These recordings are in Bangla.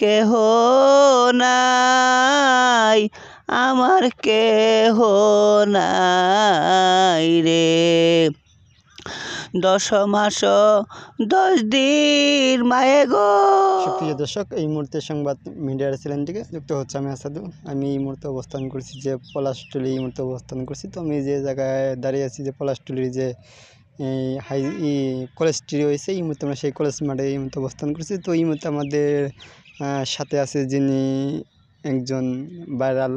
কেহ নাই, আমার কেহ নাই রে। 10 মাস 10 দিন মায়ে গো। সুপ্রিয় দর্শক, এই মুহূর্তে সংবাদ মিডিয়ার চ্যানেলটিকে যুক্ত হচ্ছে আমি আসাদু। আমি এই মুহূর্তে অবস্থান করছি যে পলাশটুলি, এই মুহূর্তে অবস্থান করছি। তো আমি যে জায়গায় দাঁড়িয়ে আছি যে পলাশটুলির যে কলেজটি রয়েছে, এই মুহূর্তে আমরা সেই কলেজ মাঠে এই মুহূর্তে অবস্থান করছি। তো এই মুহূর্তে আমাদের সাথে আছে যিনি একজন ভাইরাল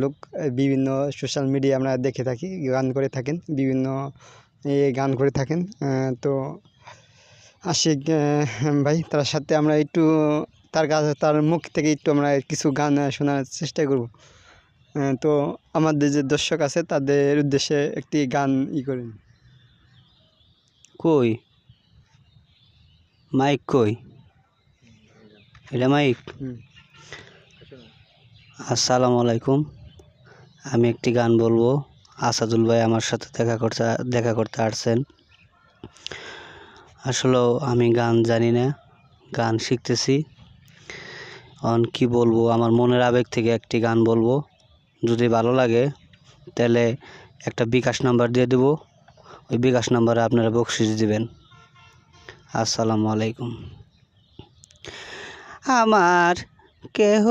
লোক, বিভিন্ন সোশ্যাল মিডিয়া আমরা দেখে থাকি, গান করে থাকেন, বিভিন্ন গান করে থাকেন। তো আশিক ভাই, তার সাথে আমরা একটু তার মুখ থেকে একটু আমরা কিছু গান শোনার চেষ্টা করব। তো আমাদের যে দর্শক আছে তাদের উদ্দেশ্যে একটি গান করেন। কই মাইক, কই এটা মাইক? আসসালামু আলাইকুম। আমি একটি গান বলবো। আসাদুল ভাই আমার সাথে দেখা করতে আসছেন। আসলেও আমি গান জানি না, গান শিখতেছি। কি বলবো, আমার মনের আবেগ থেকে একটি গান বলবো। যদি ভালো লাগে তাহলে একটা বিকাশ নাম্বার দিয়ে দেবো, ওই বিকাশ নাম্বারে আপনারা বকশিস দিবেন। আসসালামু আলাইকুম। আমার কেহ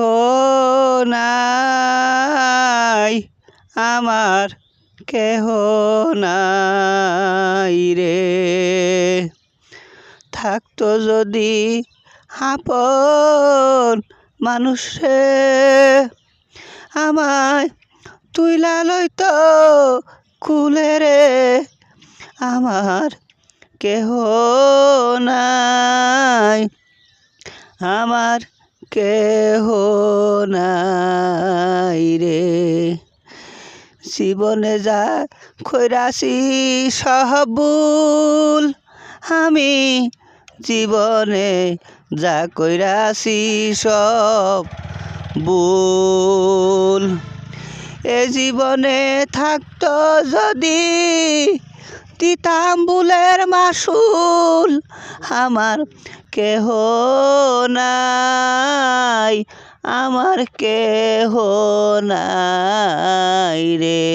নাই, আমার কেহ নাই রে। থাকতো যদি আপন মানুষে, আমায় তুইলা লইতো কুলে রে। আমার কেহ নাই, আমার কেহ নাই রে। জীবনে যা কইরাছি সব ভুল, আমি জীবনে যা কইরাছি সব ভুল। এ জীবনে থাকতো যদি দিতাম ভুলের মাসুল, আমার কেহ নাই, আমার কেহ নাই রে।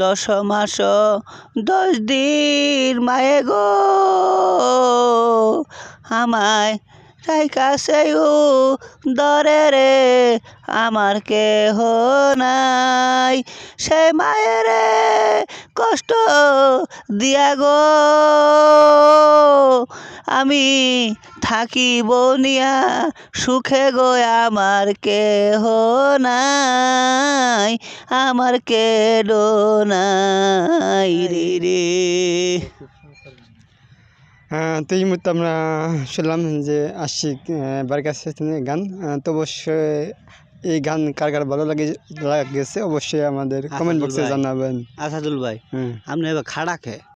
10 মাস 10 দিন মায়ে গো, আমায় রাইখাছে দরে রে। আমার কেহ নাই, সে মায়ের কষ্ট দিয়া গো আমি থাকিব নিয়া সুখে গো। আমার কেহ নাই, আমার কেহ নাই রে। তো এই মুহূর্তে আমরা শুনলাম যে আশিক বার কাছে গান। তো অবশ্যই এই গান কার কার ভালো লাগেছে অবশ্যই আমাদের কমেন্ট বক্সে জানাবেন। আসাদুল ভাই, আপনি এবার খাড়া খেয়ে